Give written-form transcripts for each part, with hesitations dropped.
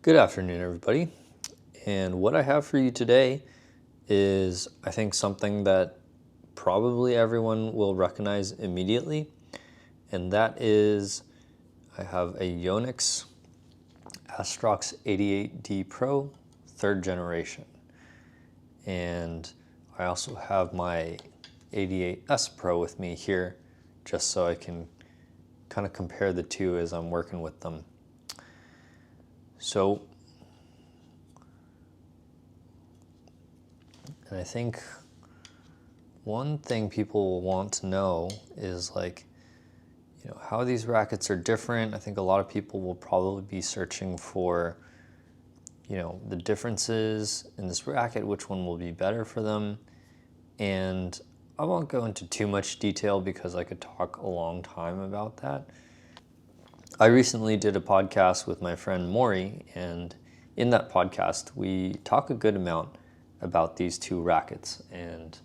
Good afternoon, everybody. And what I have for you today is, I think, something that probably everyone will recognize immediately. And that is, I have a Yonex Astrox 88D Pro, 3rd generation. And I also have my 88S Pro with me here, just so I can kind of compare the two as I'm working with them. So, and I think one thing people will want to know is how these rackets are different. I think a lot of people will probably be searching for, the differences in this racket, which one will be better for them. And I won't go into too much detail because I could talk a long time about that. I recently did a podcast with my friend Maury, and in that podcast, we talk a good amount about these two rackets and,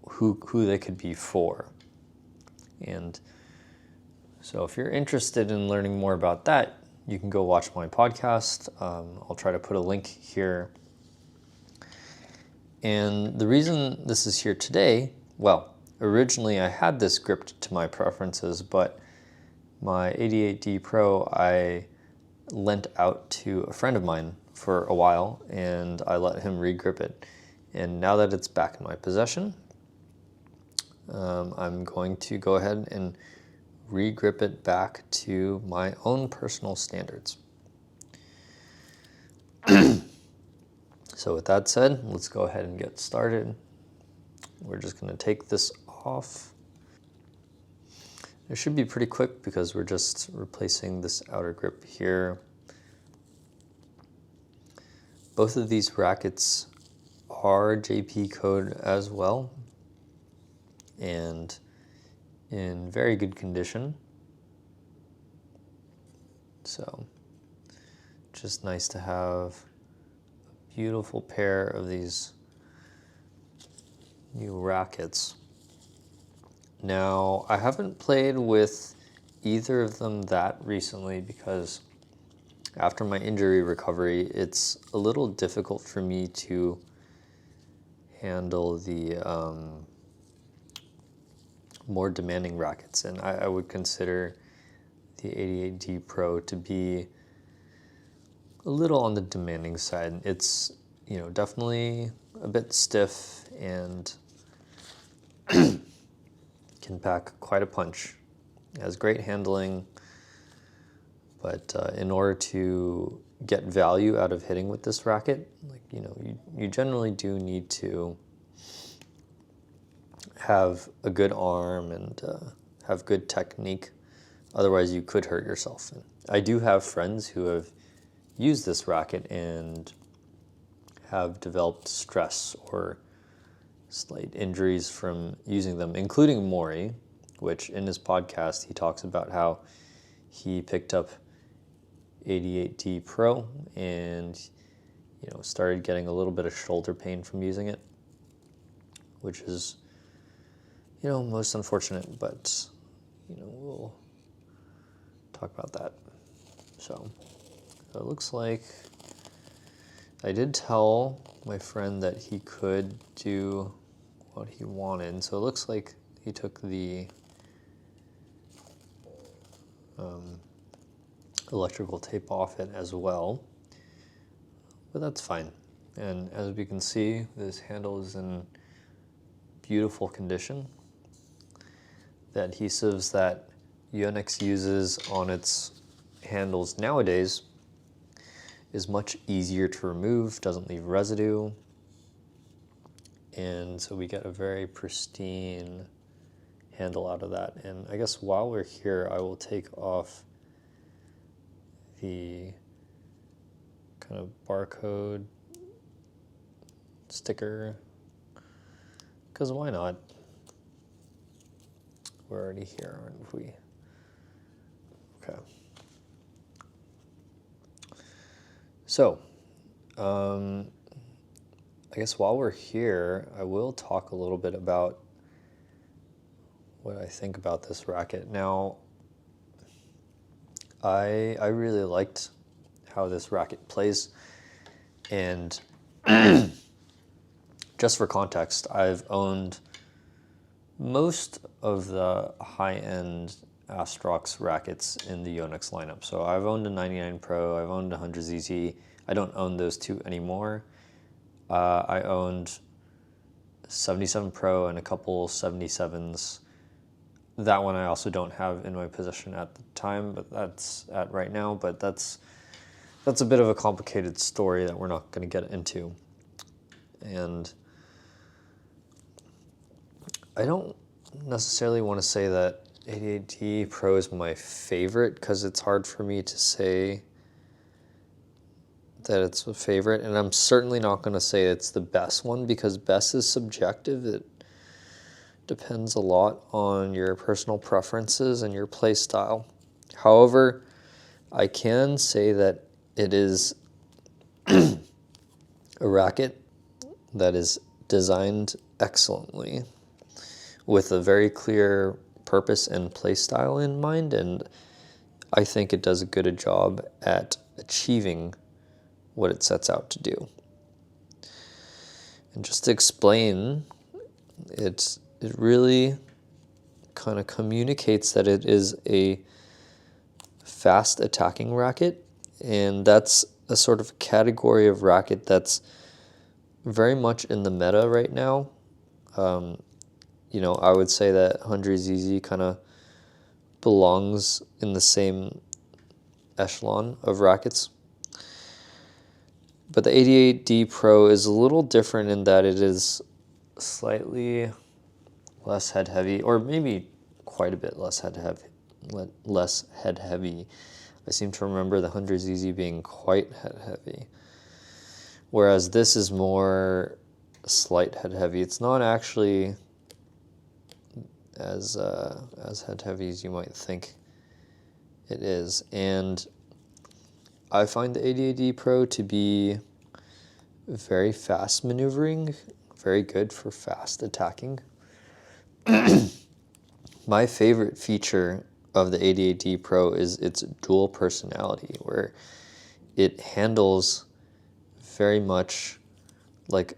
who they could be for. And so if you're interested in learning more about that, you can go watch my podcast. I'll try to put a link here. And the reason this is here today, well, originally I had this gripped to my preferences, but my 88D Pro I lent out to a friend of mine for a while, and I let him regrip it. And now that it's back in my possession, I'm going to go ahead and regrip it back to my own personal standards. So with that said, let's go ahead and get started. We're just going to take this off. It should be pretty quick because we're just replacing this outer grip here. Both of these rackets are JP code as well, and in very good condition. So just nice to have a beautiful pair of these new rackets. Now, I haven't played with either of them that recently because after my injury recovery, it's a little difficult for me to handle the more demanding rackets, and I would consider the 88D Pro to be a little on the demanding side. It's, definitely a bit stiff and can pack quite a punch. It has great handling, but in order to get value out of hitting with this racket, you generally do need to have a good arm and have good technique. Otherwise, you could hurt yourself. And I do have friends who have used this racket and have developed stress or slight injuries from using them, including Maury, which in his podcast, he talks about how he picked up 88D Pro and, started getting a little bit of shoulder pain from using it, which is, most unfortunate, but, we'll talk about that. So it looks like I did tell my friend that he could do what he wanted. So it looks like he took the electrical tape off it as well, but that's fine. And as we can see, this handle is in beautiful condition. The adhesives that Yonex uses on its handles nowadays is much easier to remove, doesn't leave residue, and so we get a very pristine handle out of that. And I guess while we're here, I will take off the kind of barcode sticker, because why not? We're already here, aren't we? Okay. So, I guess while we're here, I will talk a little bit about what I think about this racket. Now, I really liked how this racket plays, and just for context, I've owned most of the high-end Astrox rackets in the Yonex lineup. So I've owned a 99 Pro, I've owned a 100ZZ. I don't own those two anymore. I owned 77 Pro and a couple 77s. That one I also don't have in my possession at the time, but that's at right now. But that's a bit of a complicated story that we're not going to get into. And I don't necessarily want to say that 88D Pro is my favorite, because it's hard for me to say that it's a favorite, and I'm certainly not going to say it's the best one, because best is subjective. It depends a lot on your personal preferences and your play style. However, I can say that it is a racket that is designed excellently with a very clear purpose and play style in mind, and I think it does a good job at achieving what it sets out to do. And just to explain, it really kind of communicates that it is a fast attacking racket, and that's a sort of category of racket that's very much in the meta right now. You know, I would say that 100ZZ kind of belongs in the same echelon of rackets. But the 88D Pro is a little different in that it is slightly less head heavy, or maybe quite a bit less head heavy. I seem to remember the 100ZZ being quite head heavy, whereas this is more slight head heavy. It's not actually as head heavy as you might think it is, and I find the 88D Pro to be very fast maneuvering, very good for fast attacking. My favorite feature of the 88D Pro is its dual personality, where it handles very much like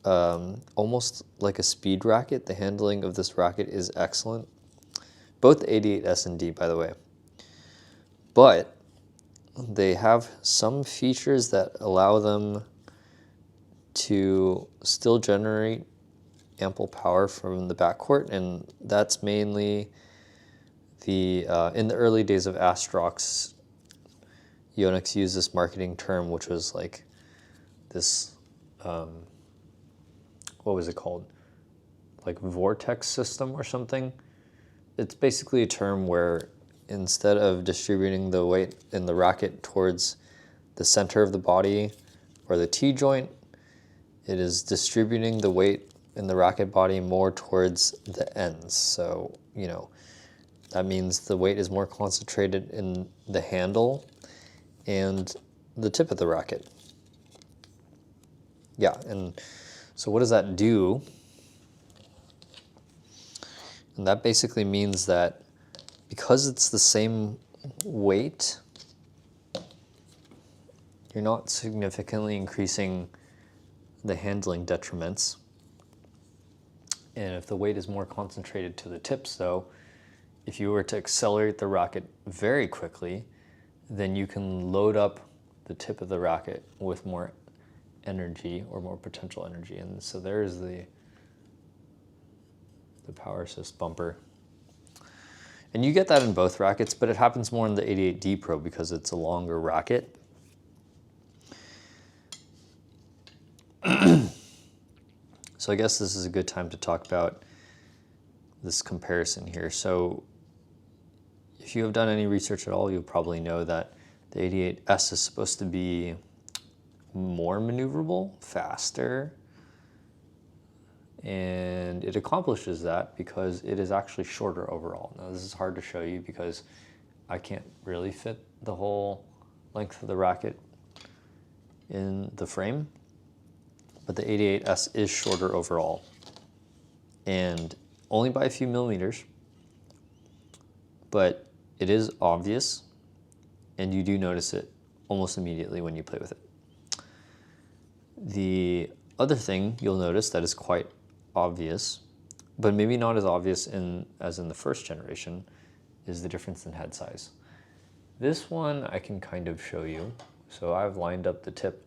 almost like a speed racket. The handling of this racket is excellent. Both the 88S and D, by the way. But they have some features that allow them to still generate ample power from the backcourt, and that's mainly the in the early days of Astrox, Yonex used this marketing term, which was like this what was it called, like Vortex system or something. It's basically a term where instead of distributing the weight in the racket towards the center of the body or the T-joint, it is distributing the weight in the racket body more towards the ends. So, you know, that means the weight is more concentrated in the handle and the tip of the racket. Yeah, and so what does that do? And that basically means that because it's the same weight, you're not significantly increasing the handling detriments. And if the weight is more concentrated to the tips, though, if you were to accelerate the racket very quickly, then you can load up the tip of the racket with more energy or more potential energy. And so there's the power assist bumper. And you get that in both rackets, but it happens more in the 88D Pro because it's a longer racket. So I guess this is a good time to talk about this comparison here. So if you have done any research at all, you'll probably know that the 88S is supposed to be more maneuverable, faster, and it accomplishes that because it is actually shorter overall. Now this is hard to show you because I can't really fit the whole length of the racket in the frame, but the 88S is shorter overall, and only by a few millimeters, but it is obvious and you do notice it almost immediately when you play with it. The other thing you'll notice that is quite obvious, but maybe not as obvious as in the first generation, is the difference in head size. This one I can kind of show you. So I've lined up the tip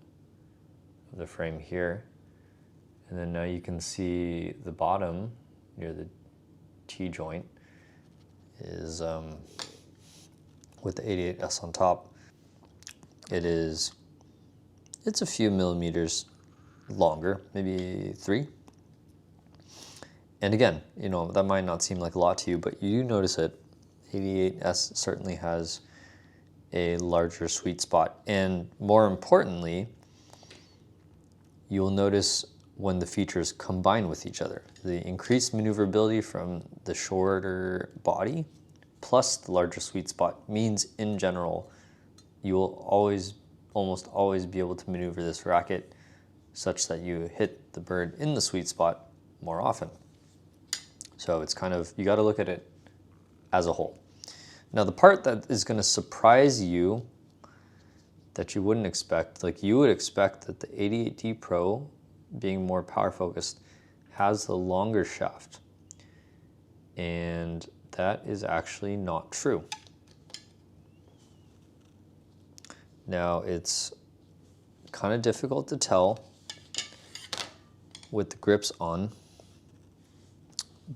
of the frame here, and then now you can see the bottom near the T-joint is with the 88S on top. It's a few millimeters longer, maybe 3. And again, you know, that might not seem like a lot to you, but you do notice it. 88S certainly has a larger sweet spot. And more importantly, you'll notice when the features combine with each other. The increased maneuverability from the shorter body plus the larger sweet spot means in general, you will almost always be able to maneuver this racket such that you hit the bird in the sweet spot more often. So it's kind of, you got to look at it as a whole. Now the part that is going to surprise you that you wouldn't expect, like you would expect that the 88D Pro, being more power focused, has the longer shaft. And that is actually not true. Now it's kind of difficult to tell with the grips on,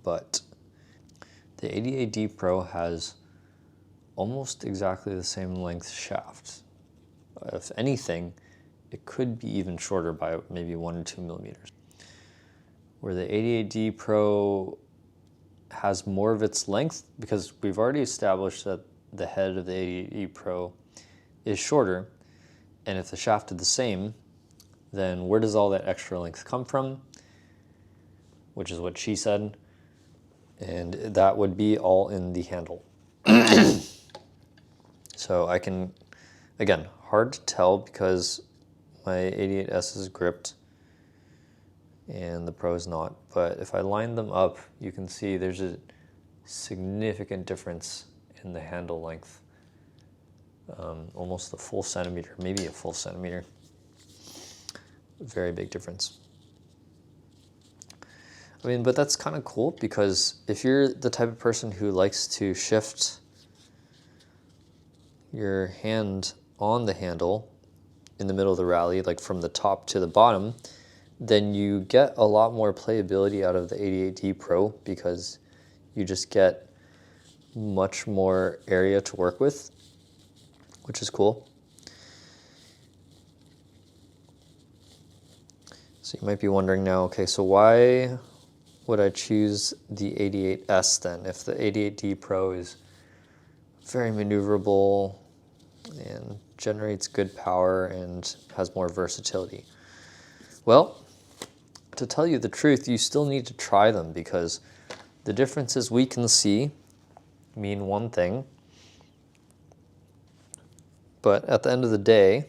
but the 88D Pro has almost exactly the same length shaft. If anything, it could be even shorter by maybe 1 or 2 millimeters. Where the 88D Pro has more of its length, because we've already established that the head of the 88D Pro is shorter, and if the shaft is the same, then where does all that extra length come from? Which is what she said, and that would be all in the handle. So I can, again, hard to tell because my 88S is gripped and the Pro is not, but if I line them up, you can see there's a significant difference in the handle length. Almost a full centimeter, maybe a full centimeter. Very big difference. I mean, but that's kind of cool because if you're the type of person who likes to shift your hand on the handle in the middle of the rally, like from the top to the bottom, then you get a lot more playability out of the 88D Pro because you just get much more area to work with, which is cool. So you might be wondering now, okay, so why would I choose the 88S then if the 88D Pro is very maneuverable and generates good power and has more versatility? Well, to tell you the truth, you still need to try them because the differences we can see mean one thing, but at the end of the day,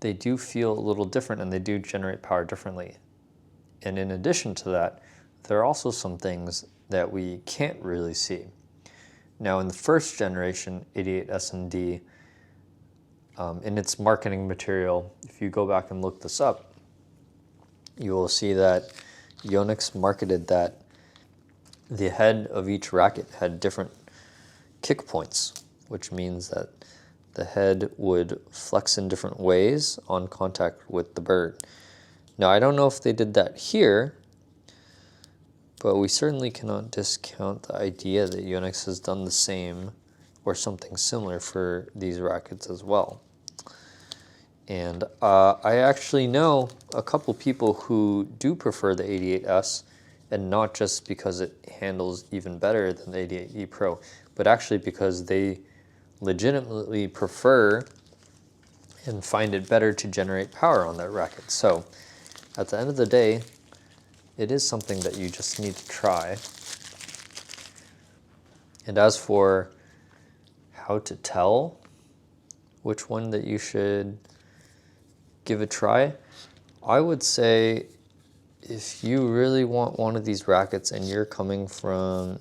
they do feel a little different and they do generate power differently. And in addition to that, there are also some things that we can't really see. Now in the first generation 88S and D, in its marketing material, if you go back and look this up, you will see that Yonex marketed that the head of each racket had different kick points, which means that the head would flex in different ways on contact with the bird. Now, I don't know if they did that here, but we certainly cannot discount the idea that Yonex has done the same or something similar for these rackets as well. And I actually know a couple people who do prefer the 88S, and not just because it handles even better than the 88D Pro, but actually because they legitimately prefer and find it better to generate power on that racket. So at the end of the day, it is something that you just need to try. And as for how to tell which one that you should give a try, I would say if you really want one of these rackets and you're coming from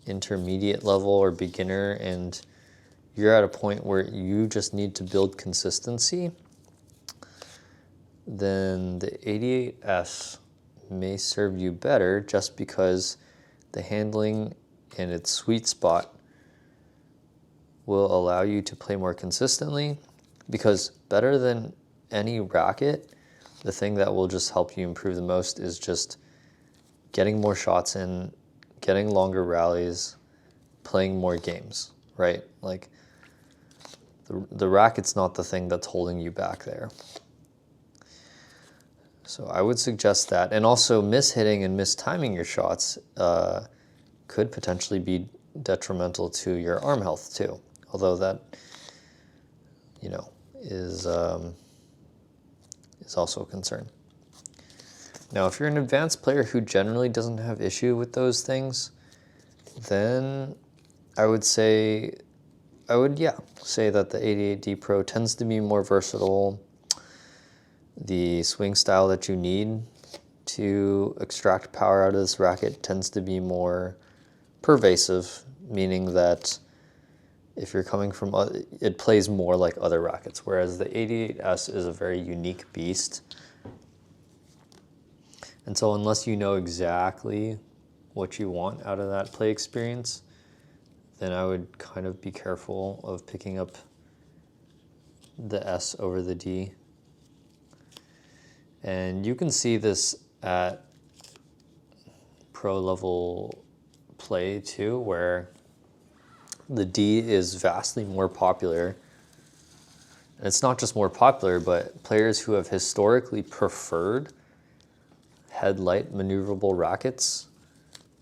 intermediate level or beginner and you're at a point where you just need to build consistency, then the 88S may serve you better just because the handling and its sweet spot will allow you to play more consistently, because better than any racket, the thing that will just help you improve the most is just getting more shots in, getting longer rallies, playing more games, right? Like the racket's not the thing that's holding you back there. So I would suggest that. And also mishitting and mistiming your shots could potentially be detrimental to your arm health too. Although that, you know, is also a concern. Now, if you're an advanced player who generally doesn't have issue with those things, then I would say that the 88D Pro tends to be more versatile. The swing style that you need to extract power out of this racket tends to be more pervasive, meaning that if you're coming from, it plays more like other rackets, whereas the 88S is a very unique beast. And so unless you know exactly what you want out of that play experience, then I would kind of be careful of picking up the S over the D. And you can see this at pro level play too, where the D is vastly more popular. And it's not just more popular, but players who have historically preferred headlight maneuverable rackets,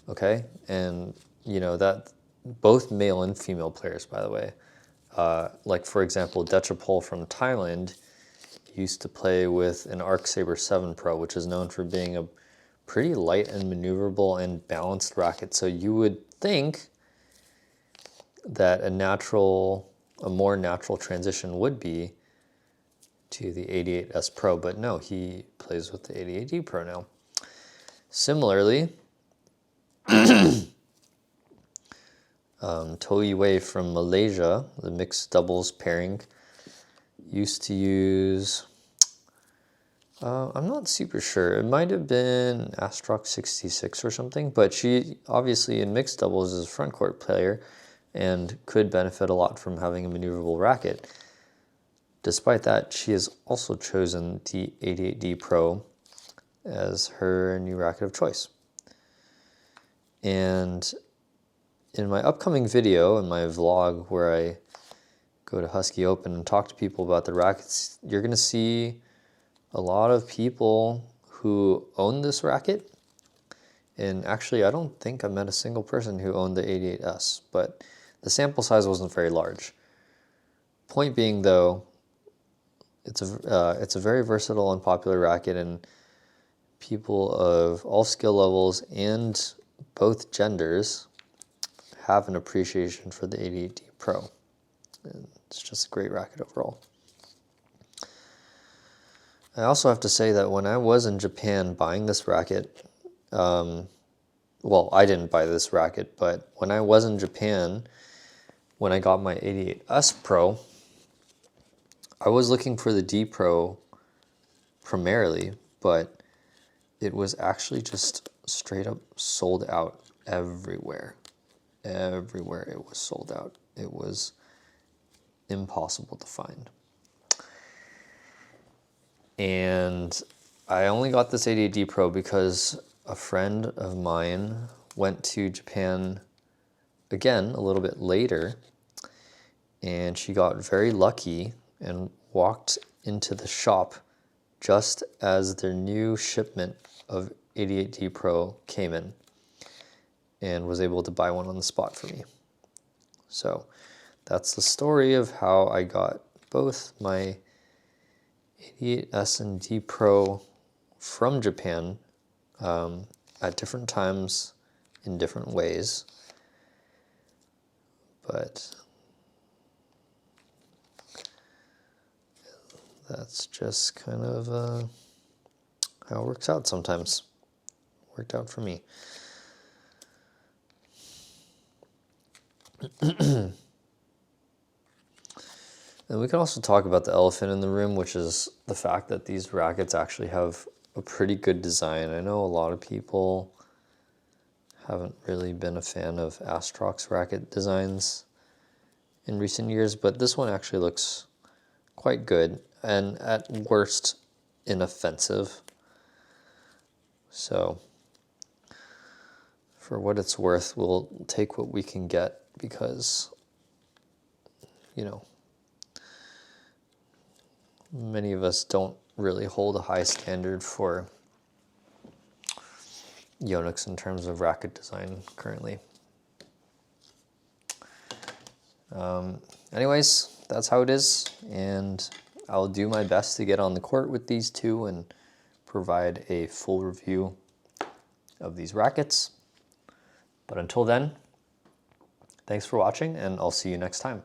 okay? And you know that both male and female players, by the way. Like for example, Dechapol from Thailand used to play with an Arc Saber 7 Pro, which is known for being a pretty light and maneuverable and balanced racket. So you would think that a more natural transition would be to the 88S Pro, but no, he plays with the 88D Pro now. Similarly, Toei Wei from Malaysia, the mixed doubles pairing, used to use, I'm not super sure, it might have been Astrox 66 or something, but she obviously in mixed doubles is a front court player and could benefit a lot from having a maneuverable racket. Despite that, she has also chosen the 88D Pro as her new racket of choice. And in my upcoming video, in my vlog where I go to Husky Open and talk to people about the rackets, you're going to see a lot of people who own this racket. And actually, I don't think I met a single person who owned the 88S, but the sample size wasn't very large. Point being, though, it's a very versatile and popular racket, and people of all skill levels and both genders have an appreciation for the 88D Pro. And it's just a great racket overall. I also have to say that when I was in Japan buying this racket, well, I didn't buy this racket, but when I was in Japan, when I got my 88S Pro, I was looking for the D Pro primarily, but it was actually just straight up sold out everywhere. Everywhere it was sold out. It was impossible to find. And I only got this 88D Pro because a friend of mine went to Japan again a little bit later, and she got very lucky and walked into the shop just as their new shipment of 88D Pro came in, and was able to buy one on the spot for me. So that's the story of how I got both my 88S and D Pro from Japan at different times in different ways. But that's just kind of how it works out sometimes. Worked out for me. And we can also talk about the elephant in the room, which is the fact that these rackets actually have a pretty good design. I know a lot of people haven't really been a fan of Astrox racket designs in recent years, but this one actually looks quite good and at worst inoffensive. So for what it's worth, we'll take what we can get because, you know, many of us don't really hold a high standard for Yonex in terms of racket design currently. Anyways, that's how it is, and I'll do my best to get on the court with these two and provide a full review of these rackets. But until then, thanks for watching, and I'll see you next time.